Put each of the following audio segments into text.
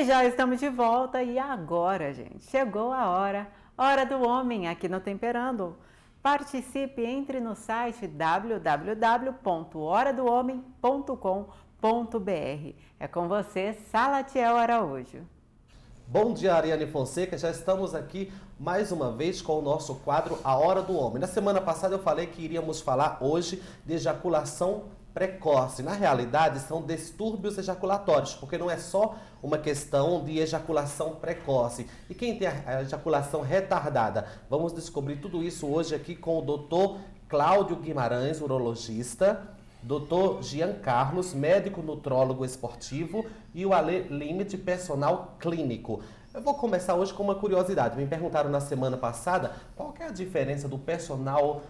E já estamos de volta e agora, gente, chegou a hora do homem aqui no Temperando. Participe, entre no site www.horadohomem.com.br. É com você, Salatiel Araújo. Bom dia, Ariane Fonseca. Já estamos aqui mais uma vez com o nosso quadro A Hora do Homem. Na semana passada eu falei que iríamos falar hoje de ejaculação precoce. Na realidade, são distúrbios ejaculatórios, porque não é só uma questão de ejaculação precoce. E quem tem a ejaculação retardada? Vamos descobrir tudo isso hoje aqui com o Dr. Cláudio Guimarães, urologista, Dr. Jean Carlos, médico nutrólogo esportivo, e o Ale Limite, personal clínico. Eu vou começar hoje com uma curiosidade. Me perguntaram na semana passada qual que é a diferença do personal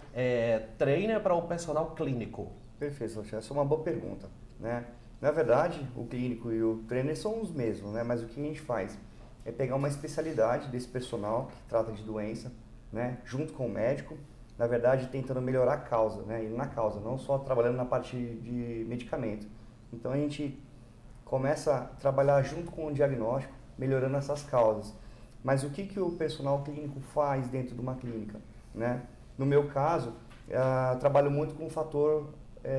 trainer para o personal clínico. Perfeito, Salatiel. Essa é uma boa pergunta, né? Na verdade, o clínico e o trainer são os mesmos, né? Mas o que a gente faz é pegar uma especialidade desse personal que trata de doença, né? Junto com o médico, na verdade, tentando melhorar a causa, né? E na causa, não só trabalhando na parte de medicamento. Então, a gente começa a trabalhar junto com o diagnóstico, melhorando essas causas. Mas o que o personal clínico faz dentro de uma clínica, né? No meu caso, trabalho muito com o fator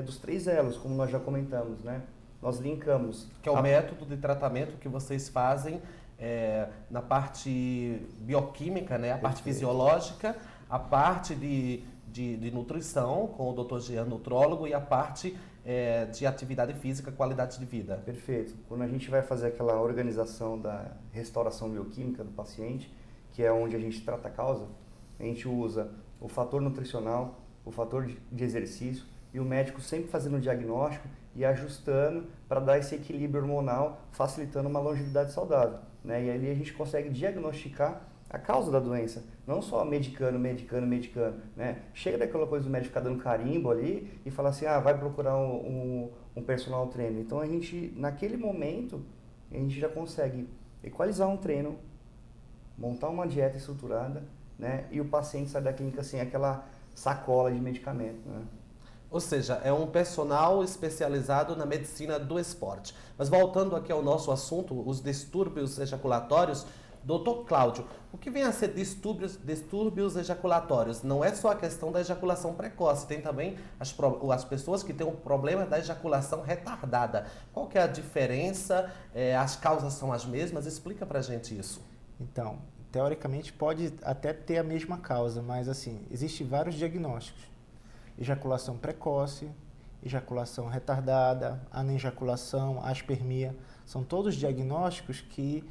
dos 3 elos, como nós já comentamos, né? Nós linkamos... Que é o método de tratamento que vocês fazem na parte bioquímica, né? A parte fisiológica, a parte de nutrição, com o Dr. Jean, nutrólogo, e a parte de atividade física, qualidade de vida. Perfeito. Quando a gente vai fazer aquela organização da restauração bioquímica do paciente, que é onde a gente trata a causa, a gente usa o fator nutricional, o fator de exercício, e o médico sempre fazendo o diagnóstico e ajustando para dar esse equilíbrio hormonal, facilitando uma longevidade saudável, né? E ali a gente consegue diagnosticar a causa da doença, não só medicando, né? Chega daquela coisa do médico ficar dando carimbo ali e falar assim, vai procurar um personal trainer. Então a gente, naquele momento, a gente já consegue equalizar um treino, montar uma dieta estruturada, né? E o paciente sai da clínica sem aquela sacola de medicamento, né? Ou seja, é um personal especializado na medicina do esporte. Mas voltando aqui ao nosso assunto, os distúrbios ejaculatórios, Dr. Cláudio, o que vem a ser distúrbios ejaculatórios? Não é só a questão da ejaculação precoce, tem também as pessoas que têm o problema da ejaculação retardada. Qual que é a diferença? As causas são as mesmas? Explica pra gente isso. Então, teoricamente pode até ter a mesma causa, mas assim, existem vários diagnósticos. Ejaculação precoce, ejaculação retardada, anejaculação, aspermia, são todos diagnósticos que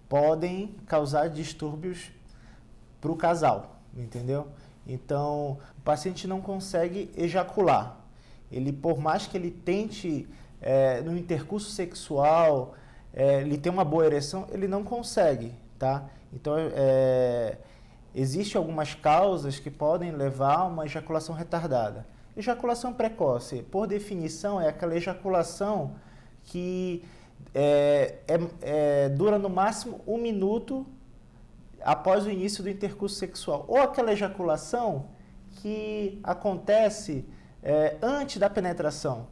podem causar distúrbios para o casal, entendeu? Então, o paciente não consegue ejacular. Ele, por mais que ele tente no intercurso sexual, ele tem uma boa ereção, ele não consegue, tá? Então, existem algumas causas que podem levar a uma ejaculação retardada. Ejaculação precoce, por definição, é aquela ejaculação que dura no máximo 1 minuto após o início do intercurso sexual. Ou aquela ejaculação que acontece antes da penetração.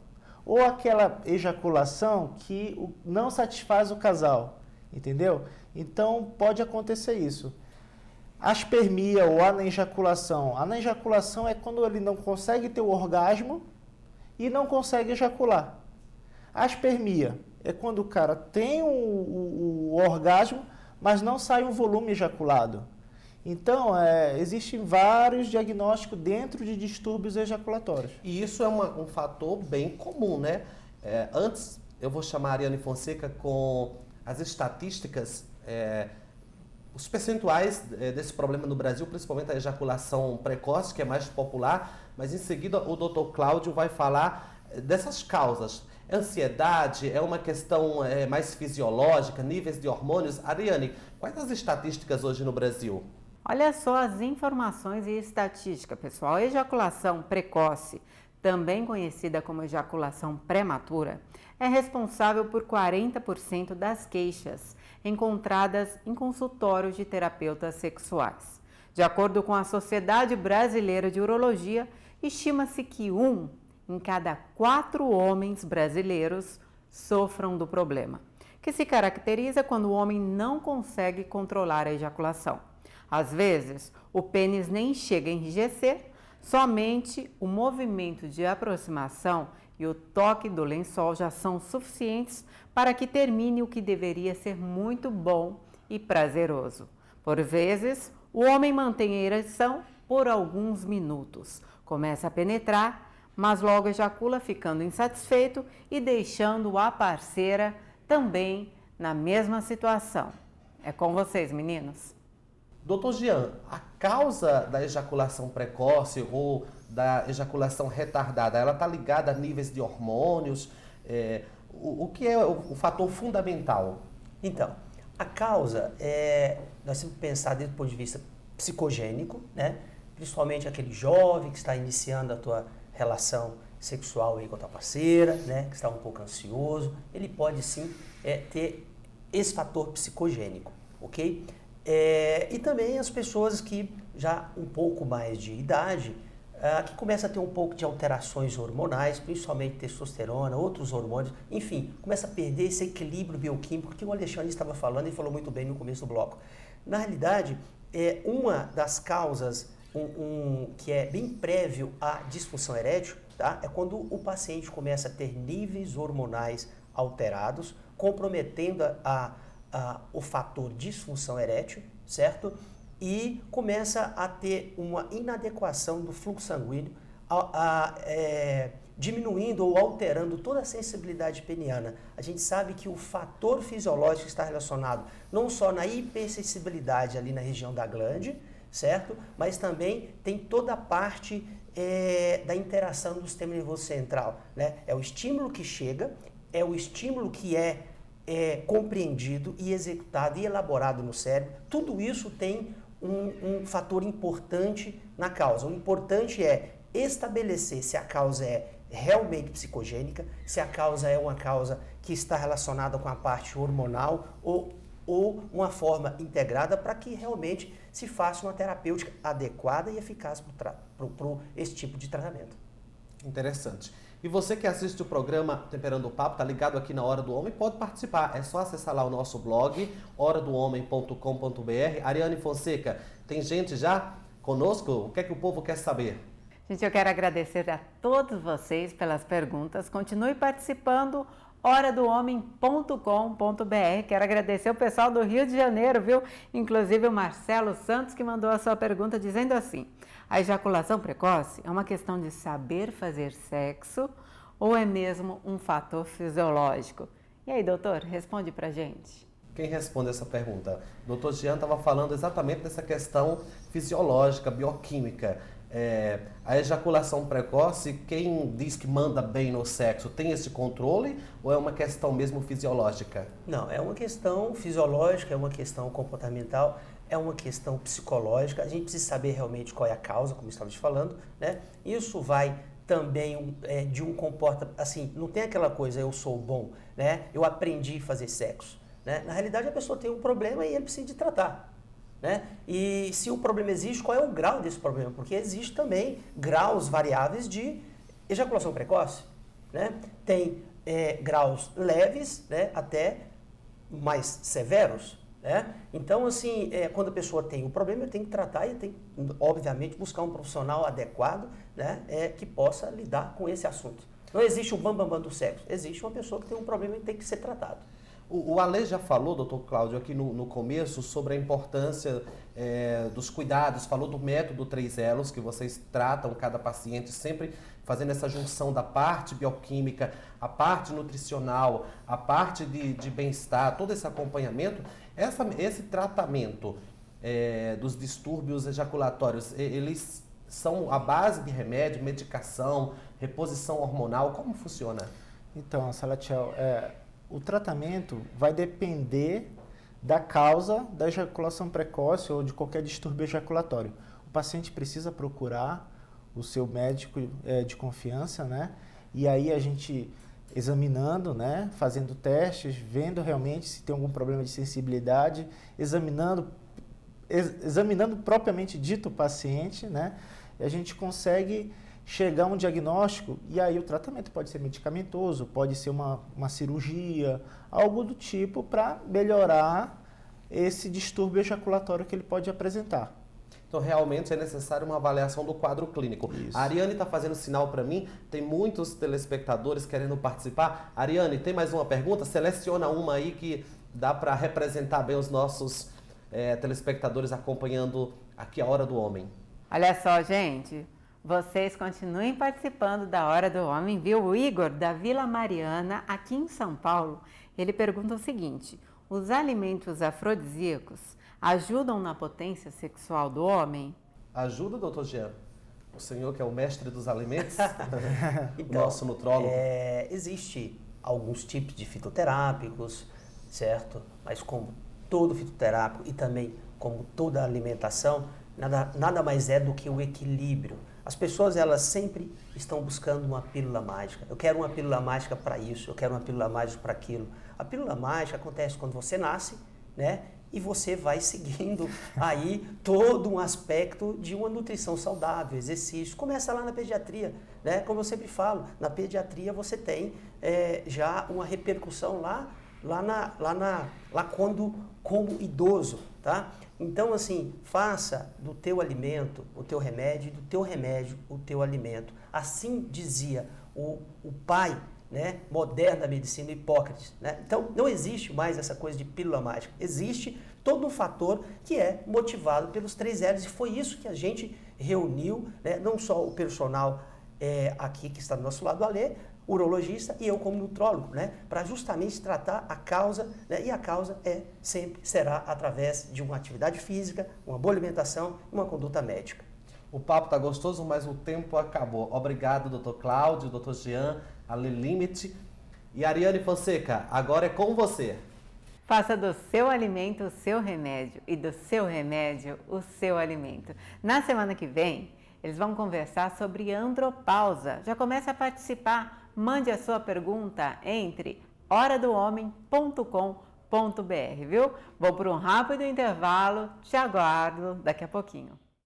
Ou aquela ejaculação que não satisfaz o casal, entendeu? Então, pode acontecer isso. Aspermia ou anejaculação. Anejaculação é quando ele não consegue ter o orgasmo e não consegue ejacular. Aspermia é quando o cara tem o orgasmo, mas não sai um volume ejaculado. Então, existem vários diagnósticos dentro de distúrbios ejaculatórios. E isso é um fator bem comum, né? Antes, eu vou chamar a Ariane Fonseca com as estatísticas, os percentuais desse problema no Brasil, principalmente a ejaculação precoce, que é mais popular, mas em seguida o Dr. Cláudio vai falar dessas causas. Ansiedade é uma questão mais fisiológica, níveis de hormônios. Ariane, quais as estatísticas hoje no Brasil? Olha só as informações e estatística, pessoal. A ejaculação precoce, também conhecida como ejaculação prematura, é responsável por 40% das queixas encontradas em consultórios de terapeutas sexuais. De acordo com a Sociedade Brasileira de Urologia, estima-se que 1 em cada 4 homens brasileiros sofram do problema. que se caracteriza quando o homem não consegue controlar a ejaculação. Às vezes, o pênis nem chega a enrijecer, somente o movimento de aproximação e o toque do lençol já são suficientes para que termine o que deveria ser muito bom e prazeroso. Por vezes, o homem mantém a ereção por alguns minutos, começa a penetrar, mas logo ejacula ficando insatisfeito e deixando a parceira também na mesma situação. É com vocês, meninos. Doutor Jean, a causa da ejaculação precoce ou da ejaculação retardada, ela está ligada a níveis de hormônios? O que é o fator fundamental? Então, a causa nós temos que pensar desde o ponto de vista psicogênico, né? Principalmente aquele jovem que está iniciando a tua relação sexual aí com a tua parceira, né? Que está um pouco ansioso, ele pode sim ter esse fator psicogênico, ok? E também as pessoas que já um pouco mais de idade, que começam a ter um pouco de alterações hormonais, principalmente testosterona, outros hormônios, enfim, começa a perder esse equilíbrio bioquímico que o Alexandre estava falando e falou muito bem no começo do bloco. Na realidade, uma das causas que é bem prévio à disfunção erétil, tá? É quando o paciente começa a ter níveis hormonais alterados, comprometendo o fator disfunção erétil, certo? E começa a ter uma inadequação do fluxo sanguíneo, diminuindo ou alterando toda a sensibilidade peniana. A gente sabe que o fator fisiológico está relacionado não só na hipersensibilidade ali na região da glande, certo? Mas também tem toda a parte da interação do sistema nervoso central, né? É o estímulo que chega, é o estímulo que é compreendido e executado e elaborado no cérebro. Tudo isso tem um fator importante na causa. O importante é estabelecer se a causa é realmente psicogênica, se a causa é uma causa que está relacionada com a parte hormonal ou uma forma integrada para que realmente se faça uma terapêutica adequada e eficaz para esse tipo de tratamento. Interessante. E você que assiste o programa Temperando o Papo, tá ligado aqui na Hora do Homem, pode participar. É só acessar lá o nosso blog, horadohomem.com.br. Ariane Fonseca, tem gente já conosco? O que é que o povo quer saber? Gente, eu quero agradecer a todos vocês pelas perguntas. Continue participando, horadohomem.com.br. Quero agradecer o pessoal do Rio de Janeiro, viu? Inclusive o Marcelo Santos, que mandou a sua pergunta dizendo assim: a ejaculação precoce é uma questão de saber fazer sexo ou é mesmo um fator fisiológico? E aí, doutor, responde pra gente. Quem responde essa pergunta? O Dr. Jean estava falando exatamente dessa questão fisiológica, bioquímica. A ejaculação precoce, quem diz que manda bem no sexo, tem esse controle ou é uma questão mesmo fisiológica? Não, é uma questão fisiológica, é uma questão comportamental, é uma questão psicológica. A gente precisa saber realmente qual é a causa, como estávamos falando, né? Isso vai também de um comportamento, assim, não tem aquela coisa, eu sou bom, né? Eu aprendi a fazer sexo, né? Na realidade, a pessoa tem um problema e ele precisa de tratar. Né? E se o problema existe, qual é o grau desse problema? Porque existe também graus variáveis de ejaculação precoce. Né? Tem graus leves, né, até mais severos. Né? Então, assim, quando a pessoa tem um problema, tem que tratar e tem, obviamente, buscar um profissional adequado, né, que possa lidar com esse assunto. Não existe o bam-bam-bam do sexo. Existe uma pessoa que tem um problema e tem que ser tratado. O Ale já falou, doutor Cláudio, aqui no começo, sobre a importância dos cuidados, falou do método 3 elos, que vocês tratam cada paciente, sempre fazendo essa junção da parte bioquímica, a parte nutricional, a parte de bem-estar, todo esse acompanhamento. Esse tratamento dos distúrbios ejaculatórios, eles são a base de remédio, medicação, reposição hormonal, como funciona? Então, Salatiel, o tratamento vai depender da causa da ejaculação precoce ou de qualquer distúrbio ejaculatório. O paciente precisa procurar o seu médico de confiança, né? E aí a gente examinando, né? Fazendo testes, vendo realmente se tem algum problema de sensibilidade, examinando propriamente dito o paciente, né? E a gente consegue chegar a um diagnóstico, e aí o tratamento pode ser medicamentoso, pode ser uma cirurgia, algo do tipo para melhorar esse distúrbio ejaculatório que ele pode apresentar. Então, realmente é necessário uma avaliação do quadro clínico. Isso. A Ariane está fazendo sinal para mim, tem muitos telespectadores querendo participar. Ariane, tem mais uma pergunta? Seleciona uma aí que dá para representar bem os nossos telespectadores acompanhando aqui a Hora do Homem. Olha só, gente, vocês continuem participando da Hora do Homem, viu? O Igor, da Vila Mariana, aqui em São Paulo, ele pergunta o seguinte: os alimentos afrodisíacos ajudam na potência sexual do homem? Ajuda, doutor Jean? O senhor que é o mestre dos alimentos? Então, nosso nutrólogo. Existe alguns tipos de fitoterápicos, certo? Mas como todo fitoterápico e também como toda alimentação, nada mais é do que o equilíbrio. As pessoas, elas sempre estão buscando uma pílula mágica. Eu quero uma pílula mágica para isso, eu quero uma pílula mágica para aquilo. A pílula mágica acontece quando você nasce, né? E você vai seguindo aí todo um aspecto de uma nutrição saudável, exercício. Começa lá na pediatria, né? Como eu sempre falo, na pediatria você tem já uma repercussão lá quando como idoso, tá? Então, assim, faça do teu alimento o teu remédio, do teu remédio o teu alimento. Assim dizia o pai, né, moderno da medicina, Hipócrates, né? Então, não existe mais essa coisa de pílula mágica. Existe todo um fator que é motivado pelos 3 L's, e foi isso que a gente reuniu, né? Não só o personal aqui que está do nosso lado, o Alê, urologista, e eu como nutrólogo, né? Para justamente tratar a causa, né? E a causa sempre será através de uma atividade física, uma boa alimentação e uma conduta médica. O papo tá gostoso, mas o tempo acabou. Obrigado, doutor Cláudio, doutor Jean, Ale Limite. E Ariane Fonseca, agora é com você. Faça do seu alimento o seu remédio e do seu remédio o seu alimento. Na semana que vem, eles vão conversar sobre andropausa. Já comece a participar. Mande a sua pergunta entre horadohomem.com.br, viu? Vou por um rápido intervalo, te aguardo daqui a pouquinho.